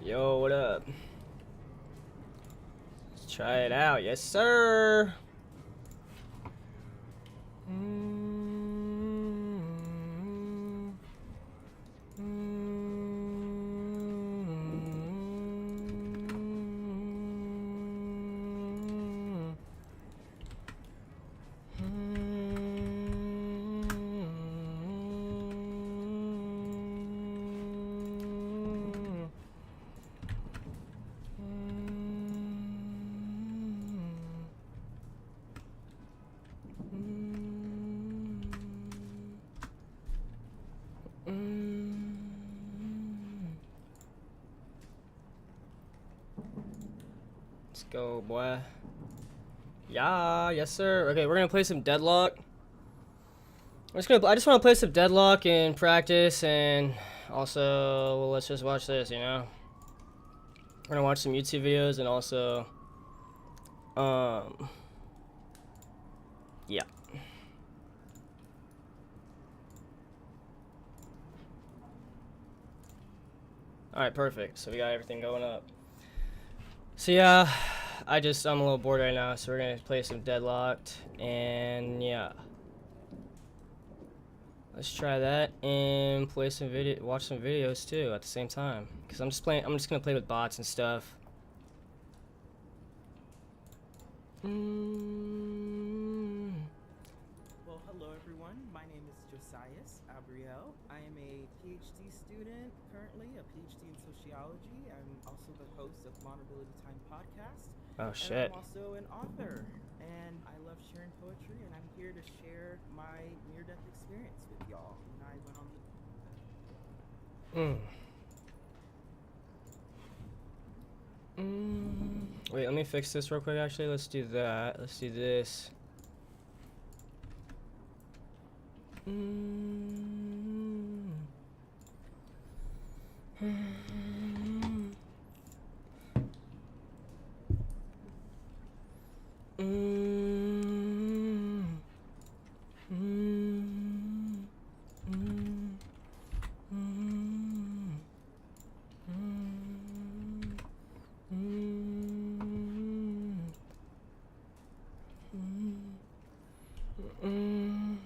Yo, what up? Let's try it out. Yes, sir. Let's go, boy. Yeah, yes, sir. Okay, we're gonna play some Deadlock. I just want to play some Deadlock and practice, and also, well, let's just watch this, you know. We're gonna watch some YouTube videos and also, yeah. All right, perfect. So we got everything going up. So yeah, I'm a little bored right now, so we're gonna play some Deadlocked, and yeah. Let's try that and play some watch some videos too at the same time. Cause I'm just gonna play with bots and stuff. Well, hello everyone. My name is Josias Abriel. I am a PhD student currently, a PhD in sociology. I'm also the host of Vulnerability Time podcast. Oh shit. And I'm also an author, and I love sharing poetry, and I'm here to share my near-death experience with y'all. And I went on the Wait, let me fix this real quick. Actually, let's do that. Let's do this.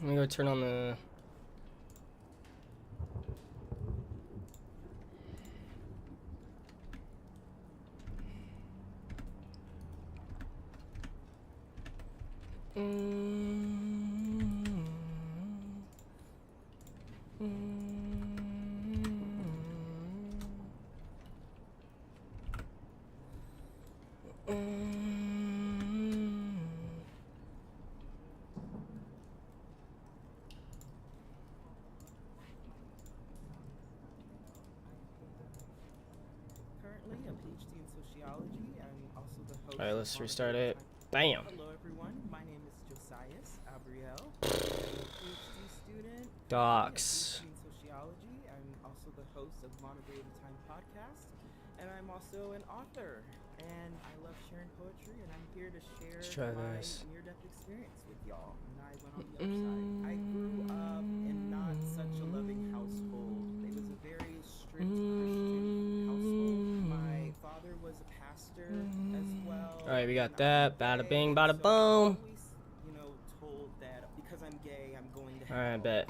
Let me go turn on the. currently a PhD in sociology. I'm also the host. All right, let's of restart Vulnerability it. Time. Bam. Hello everyone. My name is Josias Abriel. I'm a PhD student. Docs. In sociology. I'm also the host of Vulnerability Time podcast, and I'm also an author. And I love sharing poetry, and I'm here to share my near-death experience with y'all. And I went on the other side. I grew up in not such a loving household. It was a very strict Christian household. My father was a pastor as well. All right, we got that. Bada bing, bada boom. You know, told that because I'm gay, I'm going to All right, bet.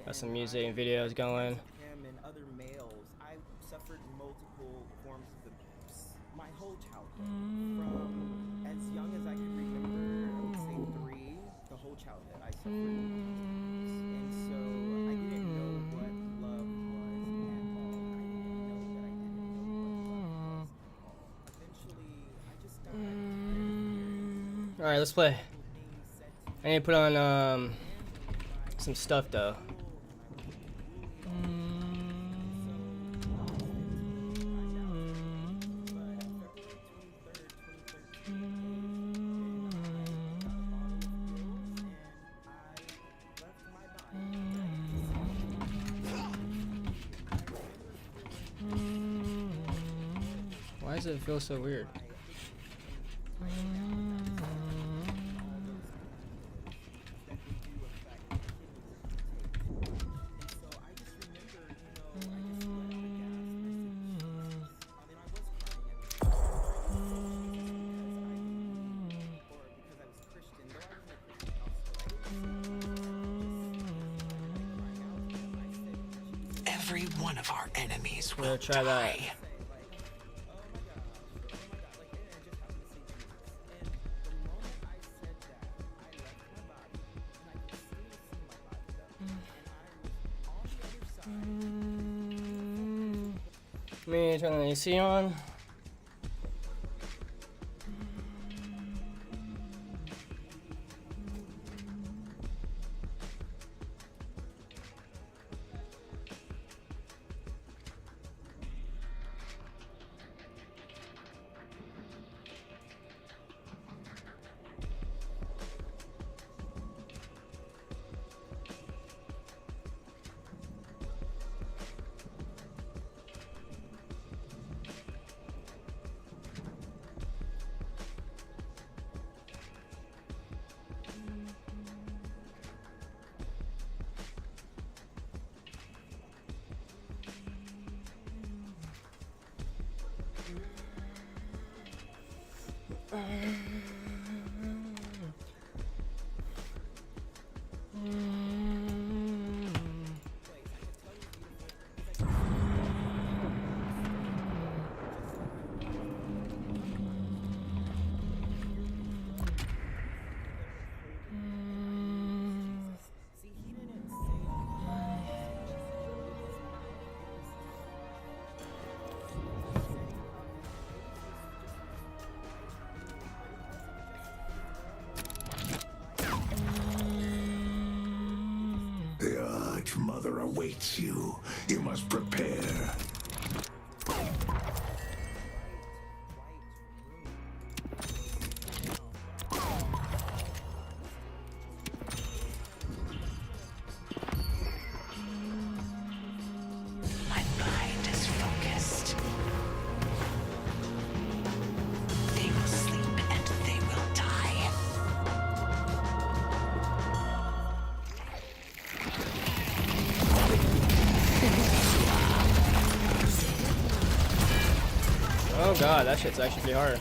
Got some music and videos going. Him and other males. I suffered multiple forms of abuse my whole childhood. From as young as I could remember, I would say 3, the whole childhood I suffered abuse. And so I didn't know what love was at all. I didn't know that I didn't know what love was at all. Eventually, I just got All right, let's play. I need to put on some stuff though. Why does it feel so weird? Every one of our enemies will try die. that. Let me turn the AC on. The Arch Mother awaits you. You must prepare. My mind is focused. They will sleep and they will die. Oh god, that shit's actually pretty hard.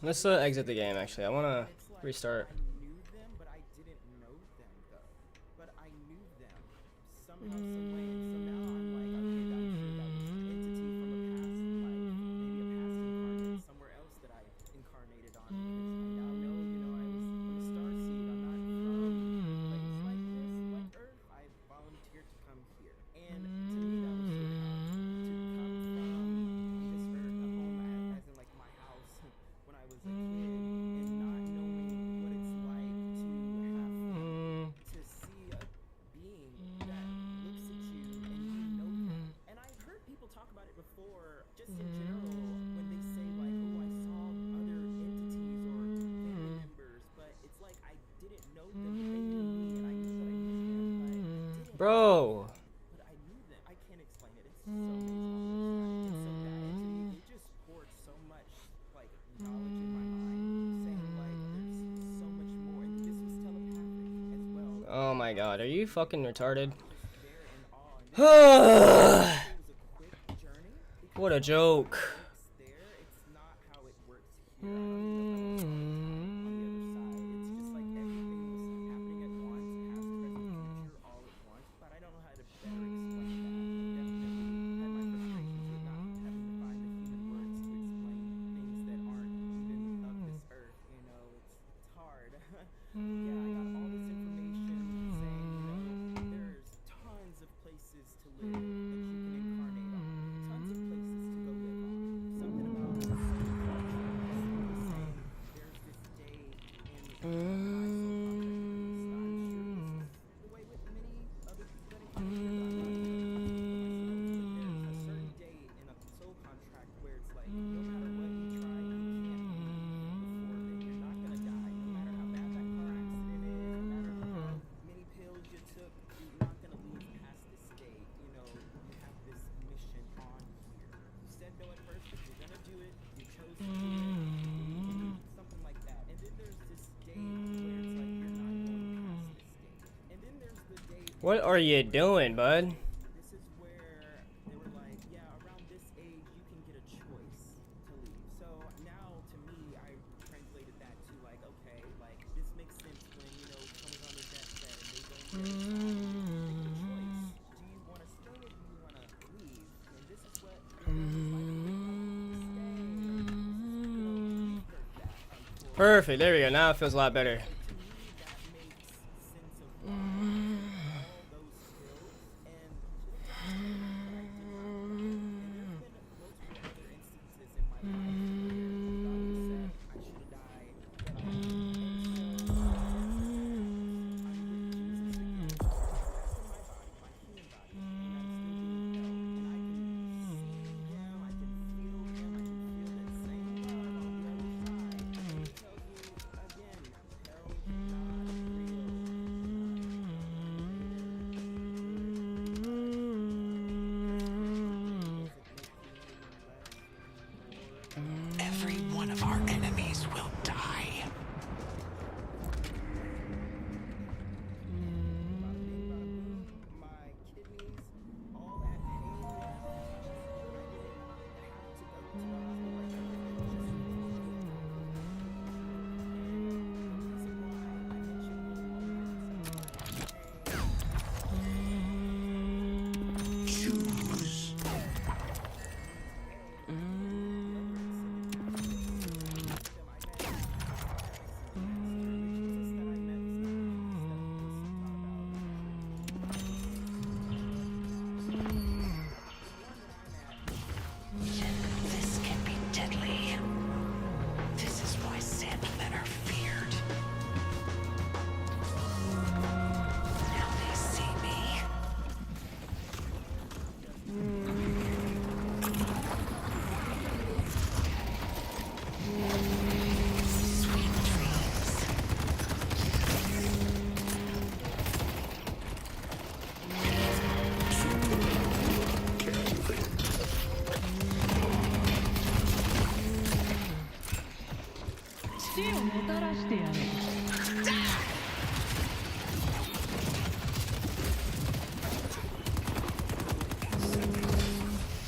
Let's exit the game. Actually, I wanna restart. I knew them, but I didn't know them though. But I knew them somehow, some way, and so now I'm like, okay, I'm sure that was an entity from a past life, maybe a past incarnate somewhere else that I incarnated on. Because I now know, I'm a star seed. I'm not from place like this, like Earth. I volunteered to come here, and to me that was so powerful. To come from this Earth, a home, as in like my house when I was a kid, and not knowing what it's like to have to see a being that looks at you and you know them. And I've heard people talk about it before, just in general, when they say like, oh, I saw other entities or family members, but it's like I didn't know them, but they knew me, and I knew that I knew them, but I didn't. Bro. But I knew them. I can't explain it. It's so amazing. And so that entity, it just poured so much like knowledge in my mind, saying like there's so much more. And this was telepathic as well. Oh my God, are you fucking retarded? I was there in awe. And it was a quick journey. What a joke. It's there. It's not how it works here. I don't even know how it works on the other side. It's just like everything was happening at once, past, present, future, all at once. But I don't know how to better explain that. I definitely had my frustrations with not having to find the human words to explain things that aren't even of this earth. It's hard. Yeah, I got all this information saying, there's tons of places to live that you can incarnate on. Tons of places to go live on. Something about the soul contract was saying there's this day in my soul contract. I'm sure this is the way with many other people that incarnate. There's a certain day in a soul contract where it's like, no matter what you try, you can't leave before then. You're not gonna die, no matter how bad that car accident is, no matter how many pills you took, you're not gonna leave past this state. You have this mission on here. You said no at first, but you're gonna do it. You chose to do it. Something like that. And then there's this day where it's like you're not going past this state. And then there's the day. What are you doing, bud? This is where they were like, yeah, around this age you can get a choice to leave. So now to me, I translated that to like, okay, like this makes sense when someone's on their deathbed and they don't get a choice. Do you want to stay or do you want to leave? And this is what Perfect. There we go. Now it feels a lot better. to me that makes sense of why all those skills and just but I did not. And there's been multiple other instances in my life where God said I should have died, but I didn't. And so I'm with Jesus again. In my body, my human body, and I'm still being held. And I can see him, I can feel him, I can feel that same love on the other side. It tells you again, hell is not real. Every one of our enemies will die. My kidneys, all that pain left. I didn't have to go to the hospital like that. This is why I mentioned Choose. This can be deadly. This is why Sandmen are feared. Now they see me. Sweet dreams.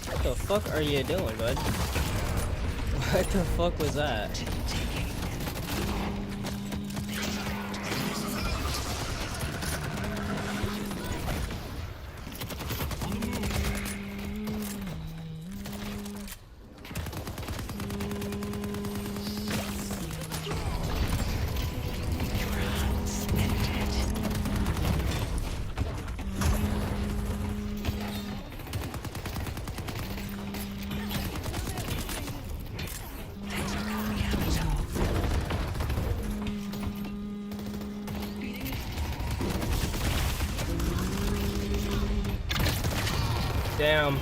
What the fuck are you doing, bud? What the fuck was that? Didn't take damn.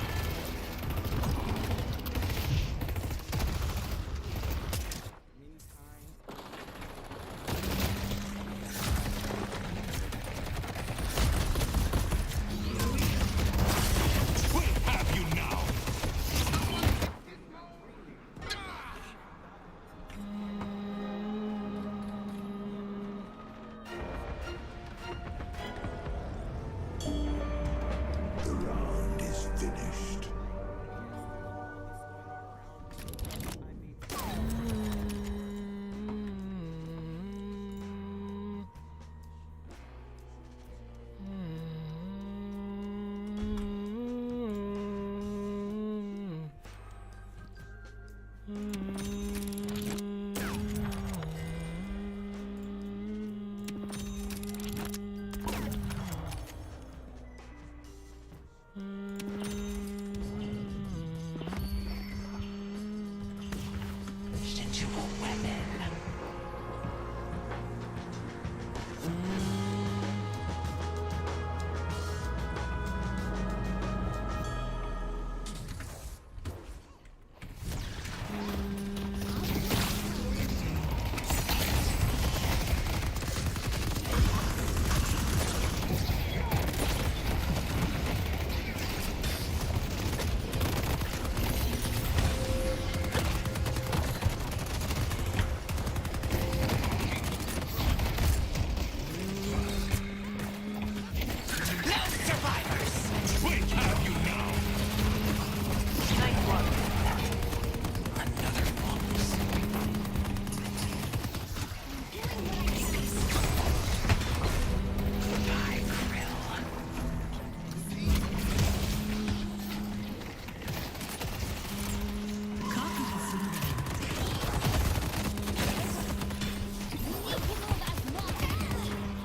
The round is finished. Into a weapon.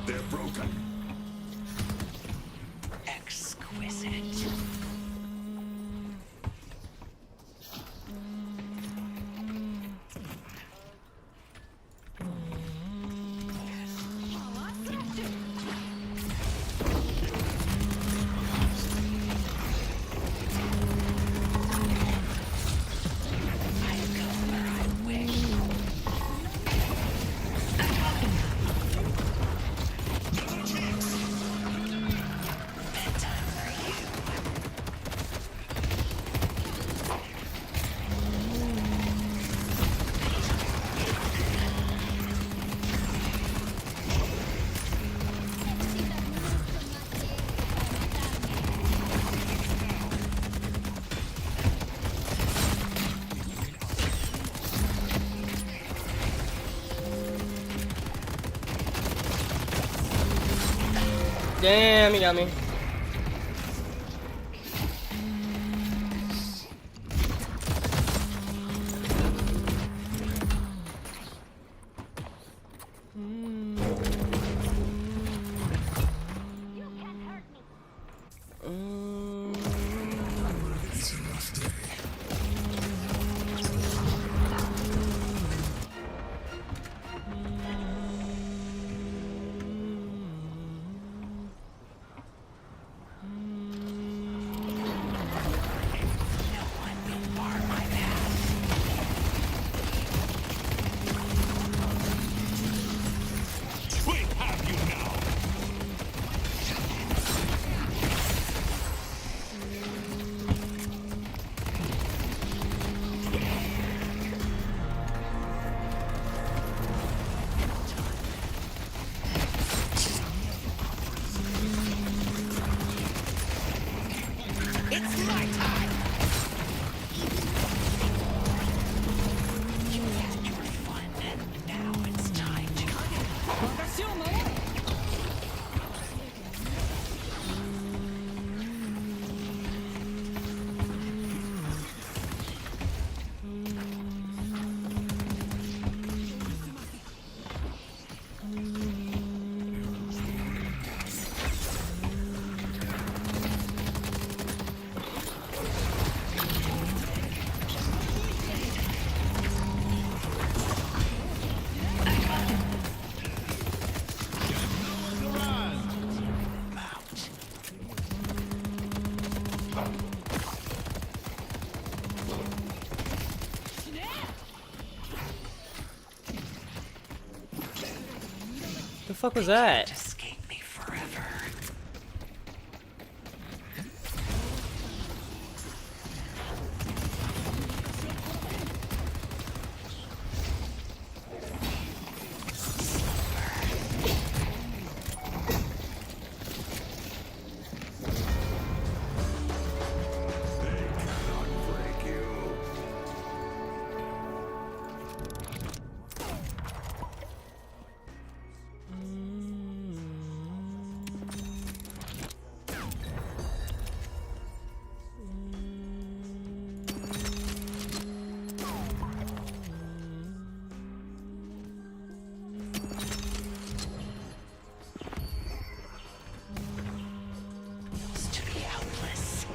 They're broken. Exquisite. Damn, he got me. It's a rough day. fuck was that? Escape me forever. To be helpless.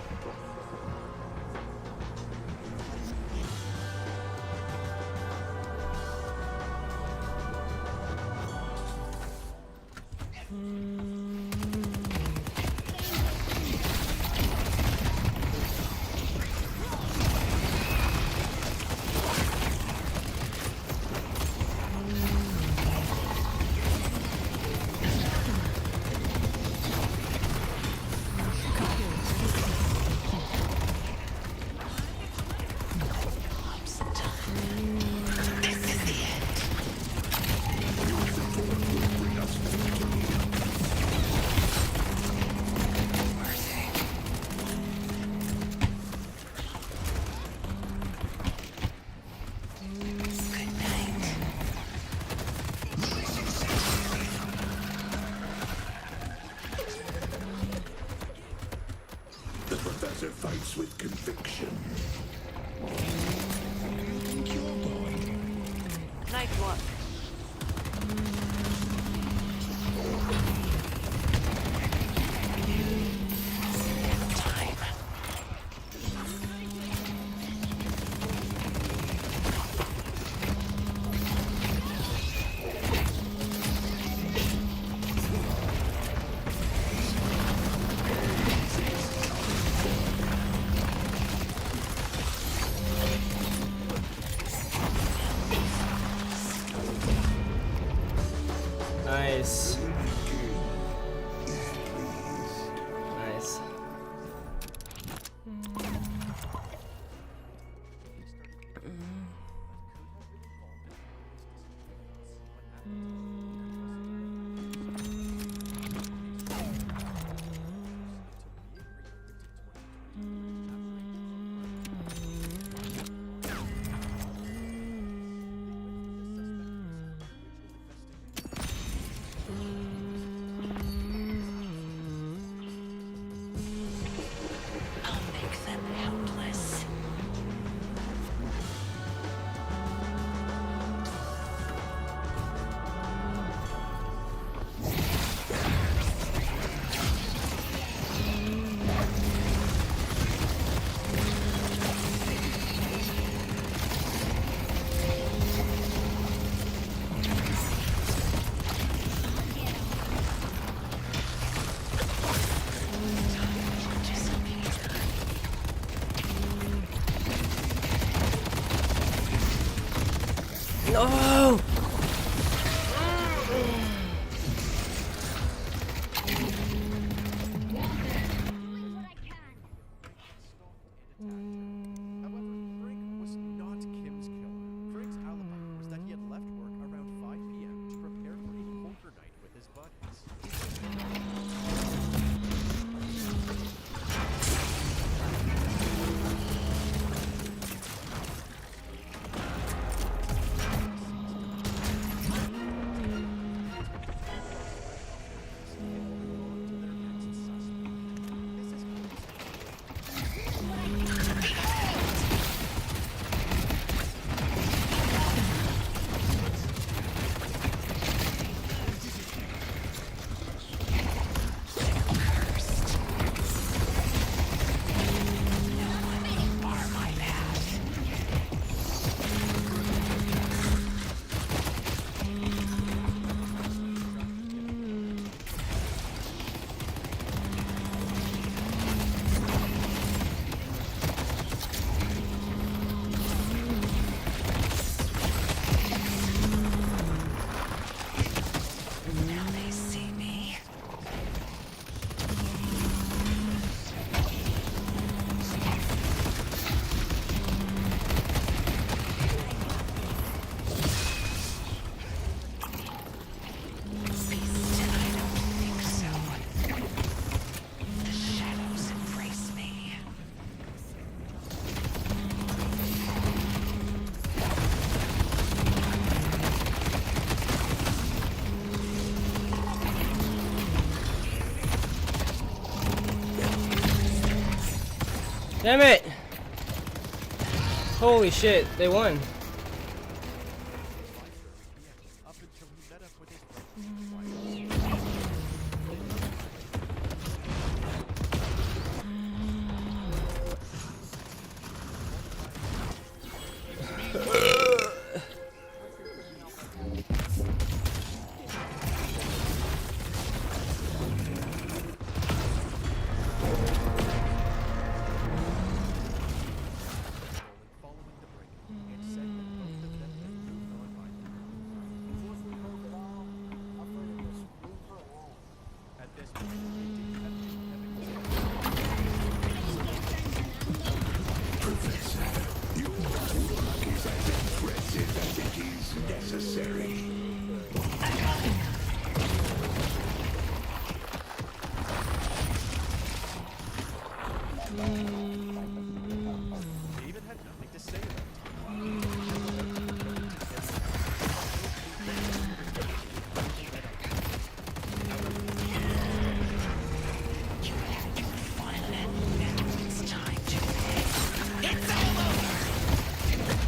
The professor fights with conviction. Nice luck. Time. Damn it! Holy shit, they won. David had nothing to say about it. You had your fun. It's time to pay. It's all over!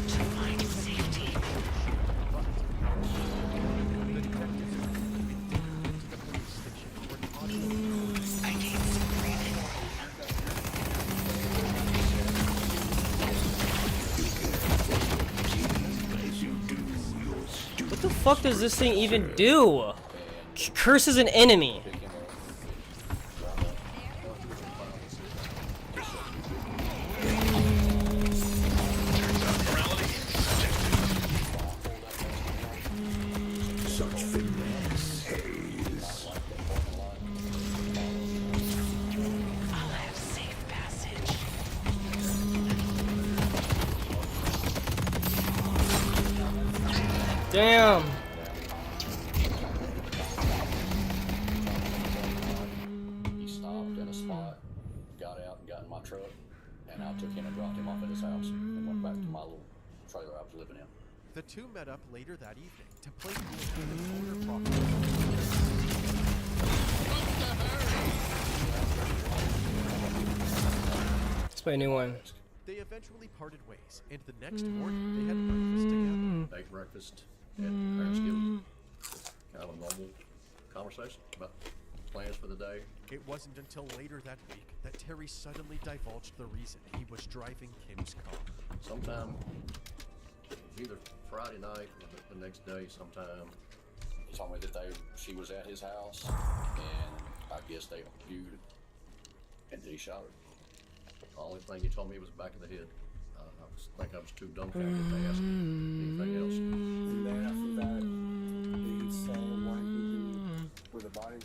To my safety. I need some breathing room. What the fuck does this thing even do? Curses an enemy. Such finesse, haze. I'll have safe passage. Damn. He stopped in a spot, got out and got in my truck, and I took him and dropped him off at his house and went back to my little trailer I was living in. The two met up later that evening to play pool in the corner property. Let's play a new one. They eventually parted ways, and the next morning they had breakfast together. Ate breakfast at Parents Guild. Kind of a normal conversation about plans for the day. It wasn't until later that week that Terry suddenly divulged the reason he was driving Kim's car. Sometime, either Friday night or the next day sometime, he told me that she was at his house, and I guess they argued, and then he shot her. The only thing he told me was back of the head. I was too dumbfounded to ask anything else. And then after that, did he say what he did with the body?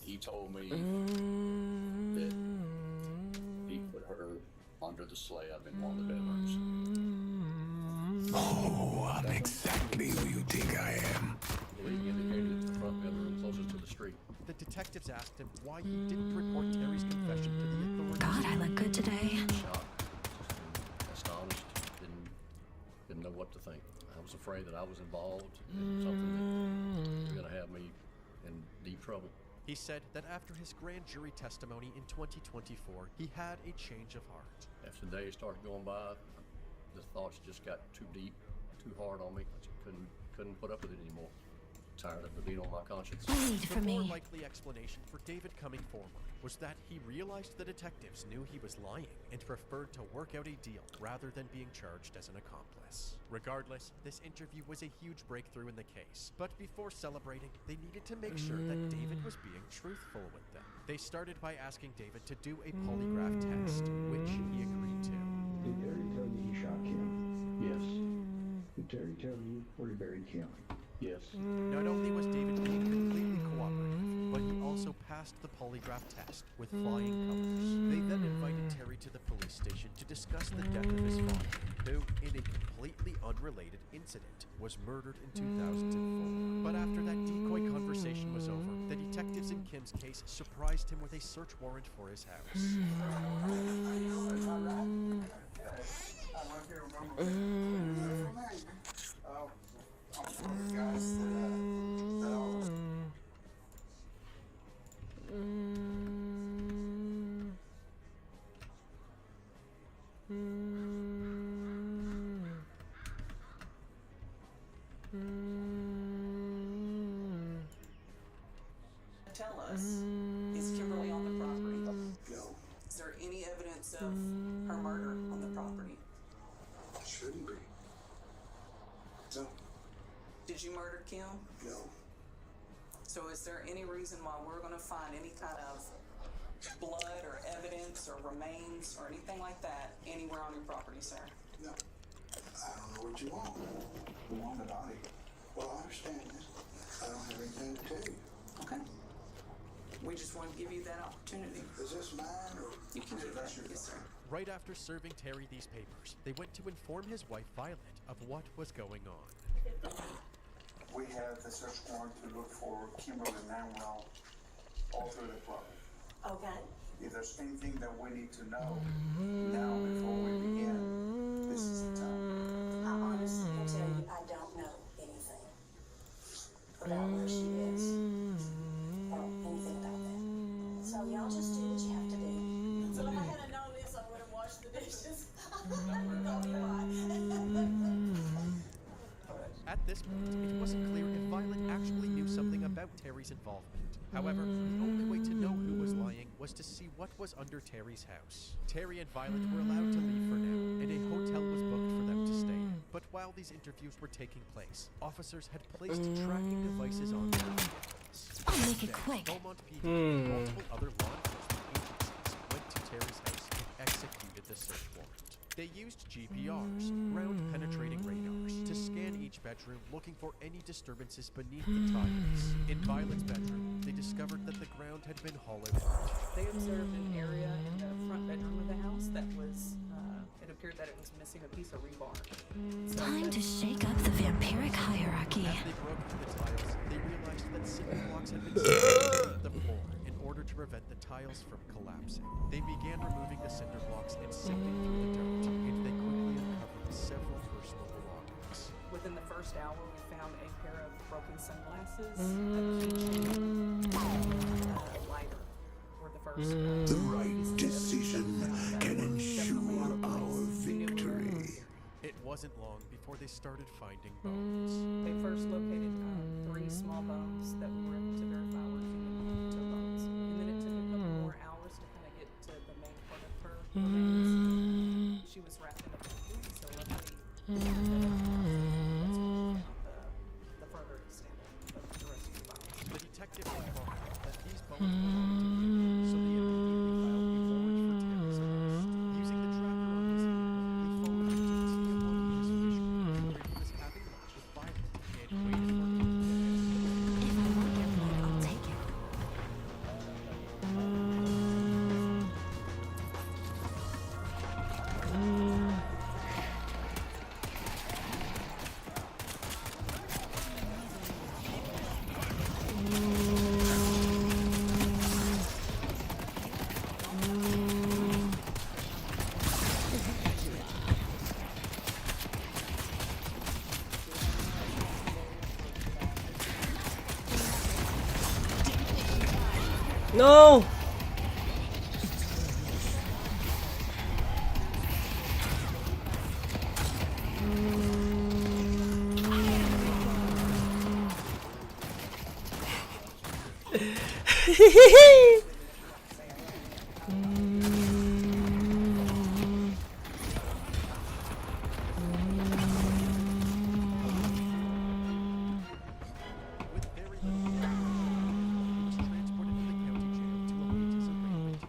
He told me that he put her under the slab in one of the bedrooms. Oh, I'm exactly who you think I am. The lead indicated it's the front bedroom closest to the street. The detectives asked him why he didn't report Terry's confession to the authorities. God, I look good today. Shocked, astonished, didn't know what to think. I was afraid that I was involved in something that was gonna have me in deep trouble. He said that after his grand jury testimony in 2024, he had a change of heart. After the days started going by, the thoughts just got too deep, too hard on me. I just couldn't put up with it anymore. Tired of it being on my conscience. Need The for more me. likely explanation for David coming forward was that he realized the detectives knew he was lying and preferred to work out a deal rather than being charged as an accomplice. Regardless, this interview was a huge breakthrough in the case. But before celebrating, they needed to make sure that David was being truthful with them. They started by asking David to do a polygraph test, which he agreed to. Did Terry tell you he shot Kim? Yes, Did Terry tell you where he buried Kim? yes. Not only was David being completely cooperative, but he also passed the polygraph test with flying colors. They then invited Terry to the police station to discuss the death of his father, who, in a completely unrelated incident, was murdered in 2004. But after that decoy conversation was over, the detectives Detectives in Kim's case surprised him with a search warrant for his house. Tell us, is Kimberly on the property? No, Is there any evidence of her murder on the property? shouldn't be. No, Did you murder Kim? no. So is there any reason why we're gonna find any kind of blood or evidence or remains or anything like that anywhere on your property, sir? No. I don't know what you want. You want a body. Well, I understand that. I don't have anything to tell you. Okay. We just want to give you that opportunity. Is this mine or You can is do it that, that's your yes, sir. Right after serving Terry these papers, they went to inform his wife Violet of what was going on. We have the search warrant to look for Kimberly Manuel all through the property. Okay. If there's anything that we need to know now before we begin, this is the time. I honestly can tell you I don't know anything about where she is or anything about that. So y'all just do what you have to do. So if I hadn't known this, I would have washed the dishes. At this point, it wasn't clear if Violet actually knew something about Terry's involvement. However, the only way to know who was lying was to see what was under Terry's house. Terry and Violet were allowed to leave for now, and a hotel was booked for them to stay in. But while these interviews were taking place, officers had placed tracking devices on their vehicles. I'll make it Then, quick. Beaumont PD and multiple other law enforcement agencies went to Terry's house and executed the search warrant. They used GPRs, ground-penetrating radars, to scan each bedroom looking for any disturbances beneath the tiles. In Violet's bedroom, they discovered that the ground had been hollowed out. They observed an area in the front bedroom of the house that was, it appeared that it was missing a piece of rebar. So Time to shake up the vampiric hierarchy. As they broke through the tiles, they realized that cinder blocks had been set beneath the floor in order to prevent the tiles from collapsing. They began removing the cinder blocks and sifting through the dirt, and they quickly uncovered several personal belongings. within the first hour, we found a pair of broken sunglasses, a keychain, a lighter were the first. The right decision can ensure our victory. It wasn't long before they started finding bones. They first located 3 small bones that we were able to verify were human toe bones. And then it took a couple more hours to kind of get to the main part of her remains. She was wrapped in a blanket, so luckily we had the further extent of the rest of the bones. The detective informed them that these bones belonged to him, so they immediately filed a warrant for Terry's arrest. Using the tracker on his vehicle, they followed him to his Tijuana vision, where he was having lunch with Violet and waited for him. If I want your blood, I'll take it. No! With very little information, he was transported to the county jail to await his arraignment.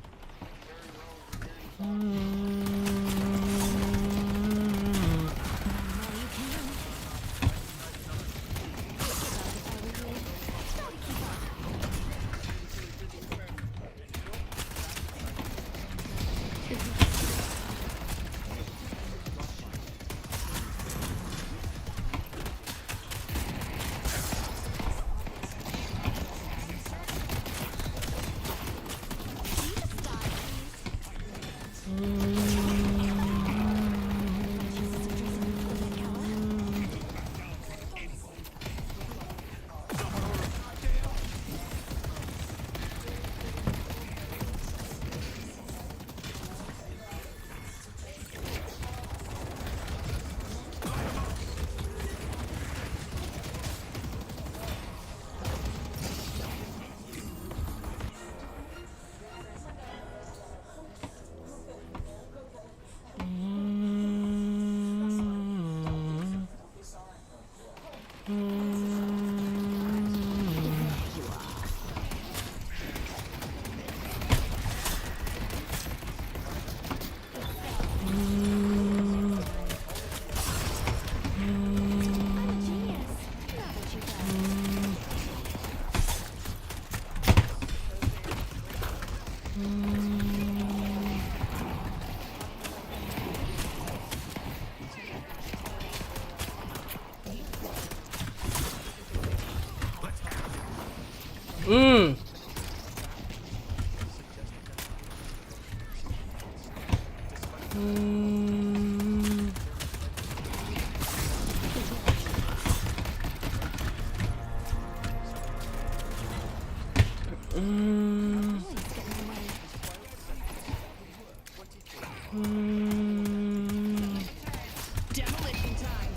Demolition time.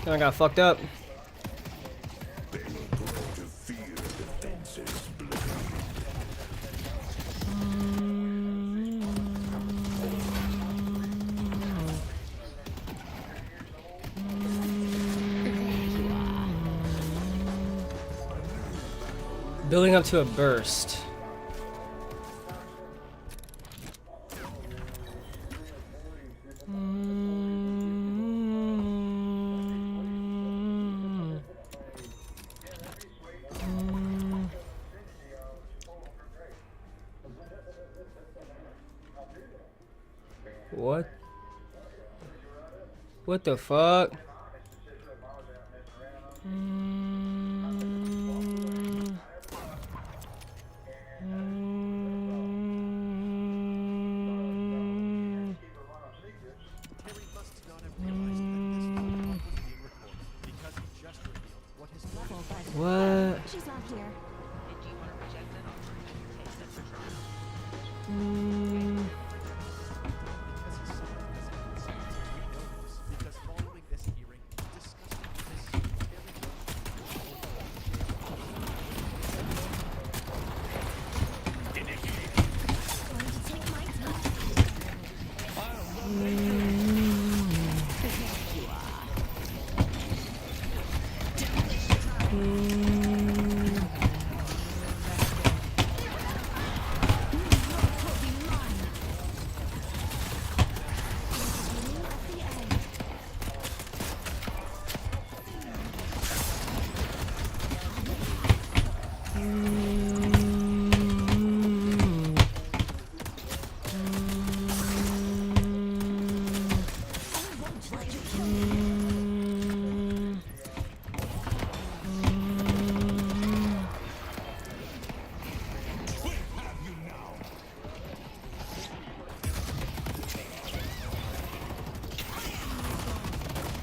Then I got fucked up. They will grow to fear defenses bleed. Building up to a burst. What? What the fuck? What? She's not here.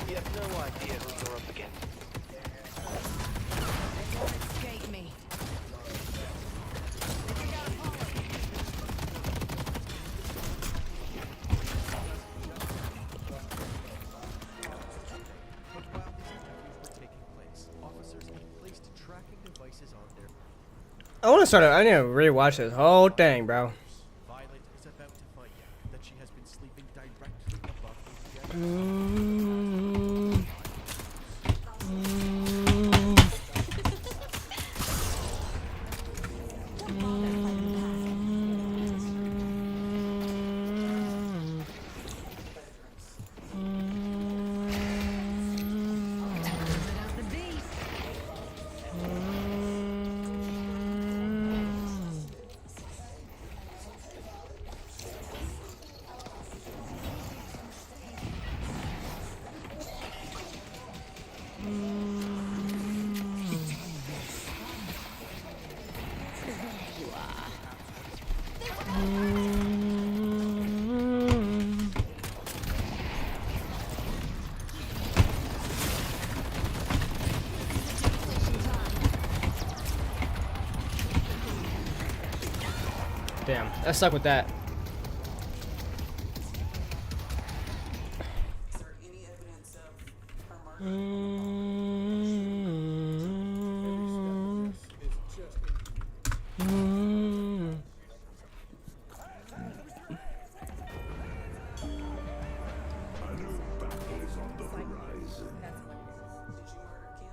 You have no idea who you're up against. Escape me. But while these interviews were taking place, officers placed tracking devices on their. I want to start. I need to rewatch this whole thing, bro. Violet is about to find out that she has been sleeping directly above the dead. Damn, I stuck with that. Is there any evidence of her murder? A new is on the horizon. Did you murder Kim?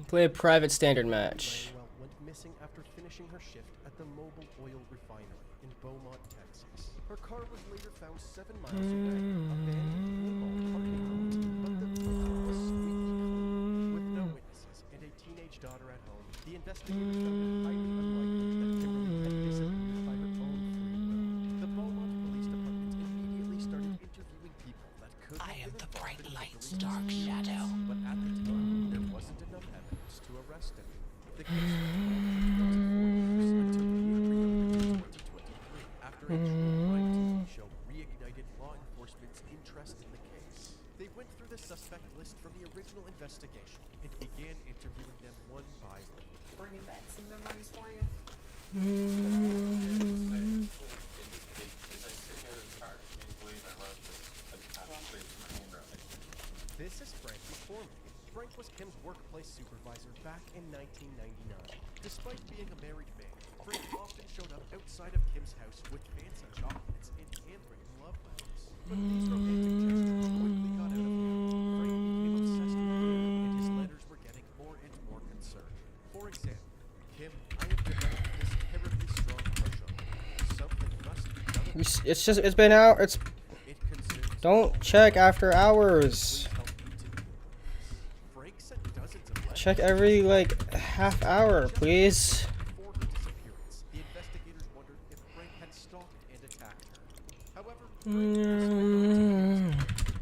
Play a private standard match. Went missing after finishing her shift at the Mobil Oil Refinery in Beaumont, Texas. Her car was later found 7 miles away, abandoned in a mall parking lot. But the vehicle was squeaky clean, with no witnesses and a teenage daughter at home. The investigators found it highly unlikely that Kimberly had disappeared by her own free will. The Beaumont Police Department immediately started interviewing people that could have been involved in Kimberly's dark shadow. But at the time, there wasn't enough evidence to arrest him. The case went on for 24 years until he reopened in 2023 after a true crime TV show reignited law enforcement's interest in the case. They went through the suspect list from the original investigation and began interviewing them one by one. Bringing back some memories for you. This is Frankie Foreman. Frank was Kim's workplace supervisor back in 1999. Despite being a married man, Frank often showed up outside of Kim's house with fancy chocolates and handwritten love letters. But these romantic gestures quickly got out of hand. Frank became obsessed with Kim, and his letters were getting more and more concerned. For example, Kim, I have developed this terribly strong crush on you. Something must be done. It's been out. It consumes. Don't check after hours. Check every like half hour, please. Before her disappearance, the investigators wondered if Frank had stalked and attacked her. However,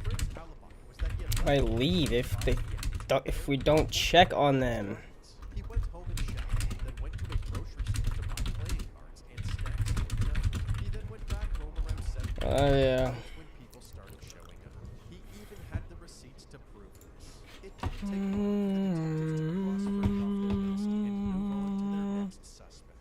Frank's alibi was that he had I leave if we don't check on them. He went home and showered, then went to a grocery store to buy playing cards and snacks for the night. He then went back home around 7 p.m. Oh yeah. when people started showing up. He even had the receipts to prove this. It didn't take long for the detectives to cross Frank off their list and move on to their next suspect.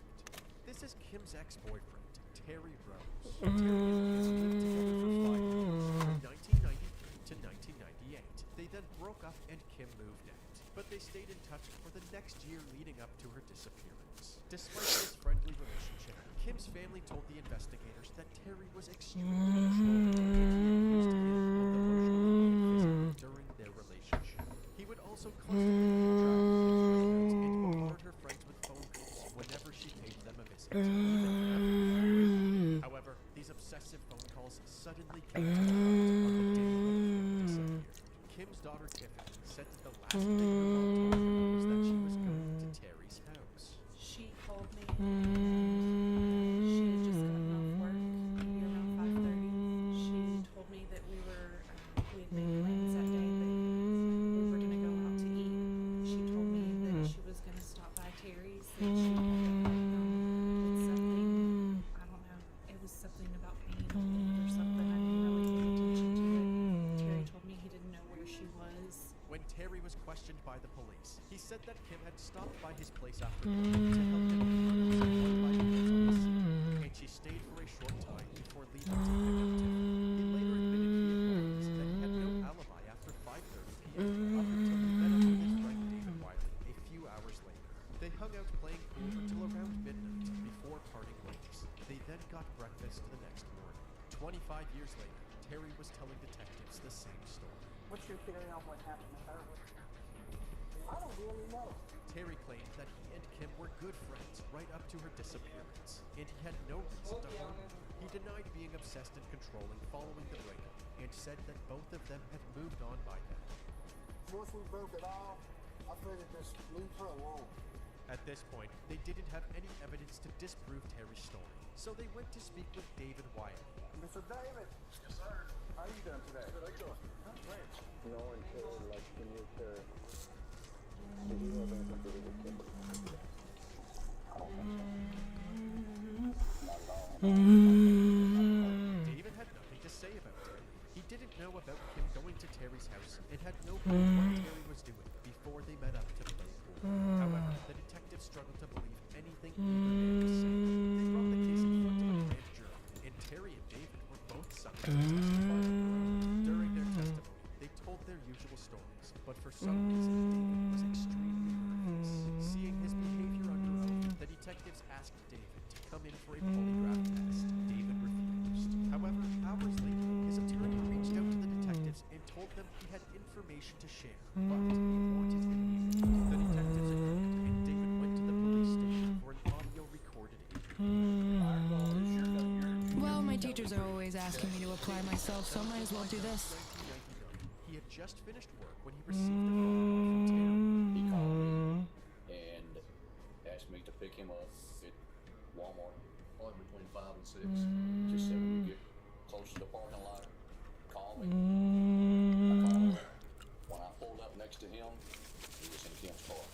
This is Kim's ex-boyfriend, Terry Rose. Terry and Kim lived together for 5 years, from 1993 to 1998. They then broke up and Kim moved out. But they stayed in touch for the next year leading up to her disappearance. Despite this friendly relationship, Kim's family told the investigators that Terry was extremely controlling and he abused him both emotionally and physically during their relationship. He would also constantly keep track of Kim's whereabouts and bombard her friends with phone calls whenever she paid them a visit. However, these obsessive phone calls suddenly came to a halt on the day that Kim disappeared. Kim's daughter Tiffany said that the last thing her mom told her was that she was going to Terry's house. She called me. She had just gotten off work, maybe around 5:30. She told me that we had made plans that day that we were gonna go out to eat. She told me that she was gonna stop by Terry's. That she had with something. I don't know. It was something about pain or something. I didn't really pay attention to it. Terry told me he didn't know where she was. When Terry was questioned by the police, he said that Kim had stopped by his place after work to help him with some one-by-ones on the scene, and she stayed for a short time before leaving to pick up Tiffany. He later admitted to the authorities that he had no alibi after 5:30 p.m. up until he met up with his friend David Wiley a few hours later. They hung out playing pool until around midnight before parting ways. They then got breakfast the next morning. 25 years later, Terry was telling detectives the same story. What's your theory on what happened to her? I don't really know. Terry claimed that he and Kim were good friends right up to her disappearance, and he had no reason to harm her. He denied being obsessed and controlling following the breakup, and said that both of them had moved on by then. Once we broke it off, I figured just leave her alone. At this point, they didn't have any evidence to disprove Terry's story, so they went to speak with David Wiley. Mr. David. Yes, sir. How are you doing today? Good, how you doing? I'm great. No one cared like when you care. Did you have anything to do with Kim? David had nothing to say about Terry. He didn't know about Kim going to Terry's house, and had no clue what Terry was doing before they met up to play pool. However, the detectives struggled to believe anything either man was saying. They brought the case in front of a grand jury, and Terry and David were both summoned to testify on their own. During their testimony, they told their usual stories, but for some reason, David was extremely nervous. Seeing his behavior under oath, the detectives asked David to come in for a polygraph test. David refused. However, hours later, his attorney reached out to the detectives and told them he had information to share, but he wanted immunity. The detectives agreed, and David went to the police station for an audio recorded interview. Well, my teachers are always asking me to apply myself, so I might as well do this. 1999, he had just finished work when he received a phone call from Terry. He called me and asked me to pick him up at Walmart, probably between 5 and 6. Just said when you get close to the parking lot, call me. I called. When I pulled up next to him, he was in Kim's car.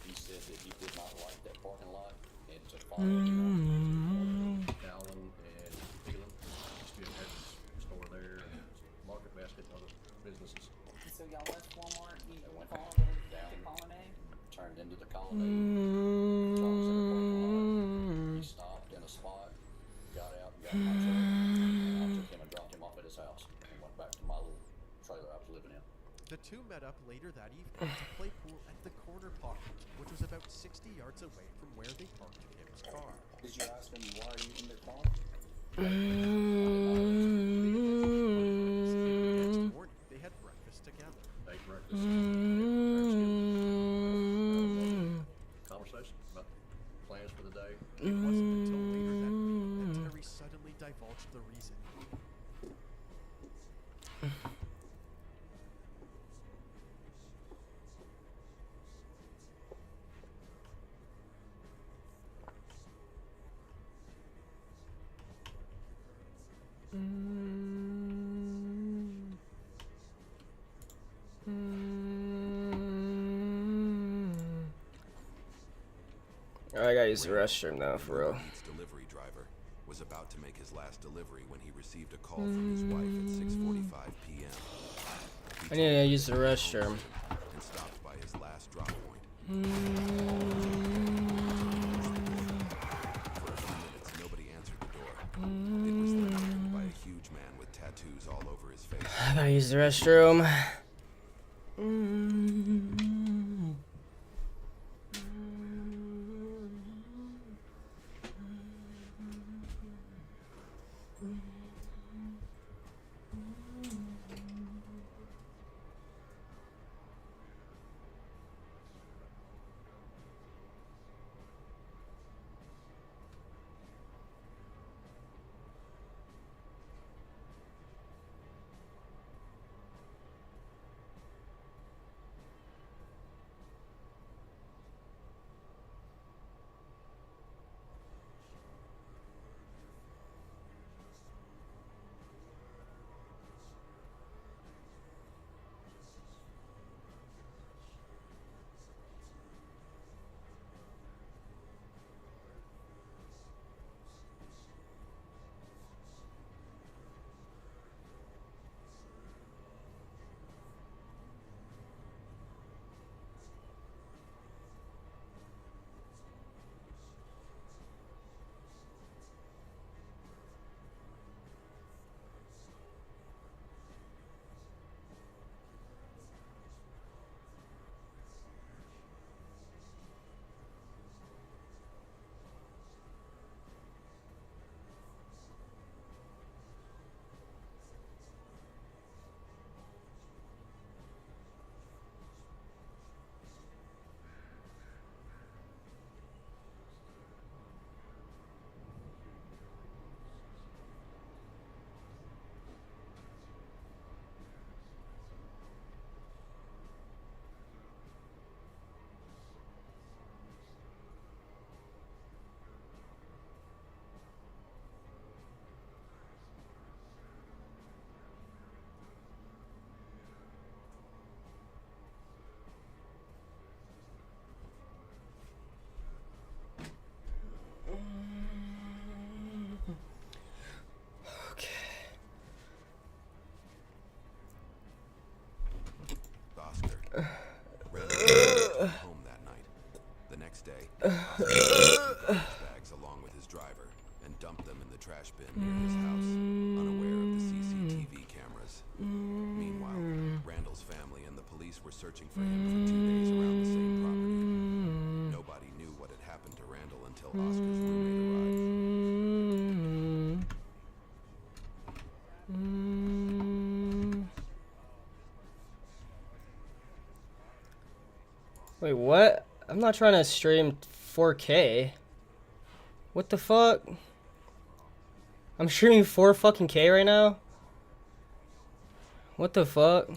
He said that he did not like that parking lot and to follow him. Allen and Phelan used to be a Edwards store there, and Market Basket and other businesses. So y'all left Walmart, you Went followed them down, to Colonnade? turned into the Colonnade. Charles in the parking lot. He stopped in a spot, got out, got in my truck, and I took him and dropped him off at his house and went back to my little trailer I was living in. The two met up later that evening to play pool at the corner pocket, which was about 60 yards away from where they parked Kim's car. Did you ask him why you in the car? The next morning, they had breakfast together. Ate breakfast. Conversation about plans for the day. It wasn't until later that week that Terry suddenly divulged the reason. I gotta use the restroom now, for real. Delivery driver was about to make his last delivery when he received a call from his wife at 6:45 p.m. I need to use the restroom. And stopped by his last drop point. For a few minutes, nobody answered the door. It was then opened by a huge man with tattoos all over his face. I gotta use the restroom. police were searching for him for 2 days around the same property. Nobody knew what had happened to Randall until Oscar's roommate arrived. Wait, what? I'm not trying to stream 4K. What the fuck? I'm streaming 4 fucking K right now? What the fuck?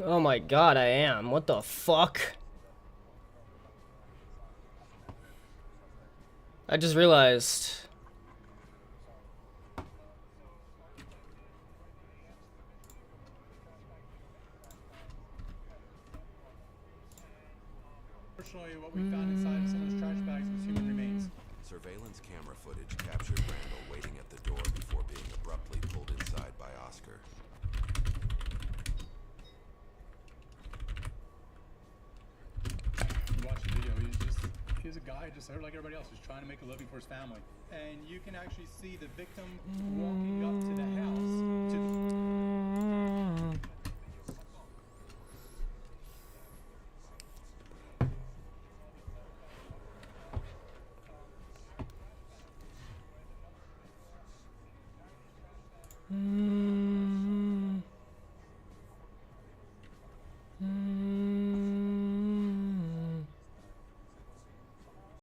Oh my god, I am. What the fuck? I just realized. Unfortunately, what we found inside some of those trash bags was human remains. Surveillance camera footage captured Randall waiting at the door before being abruptly pulled inside by Oscar. You watch the video, he's a guy just like everybody else, who's trying to make a living for his family. And you can actually see the victim walking up to the house, to the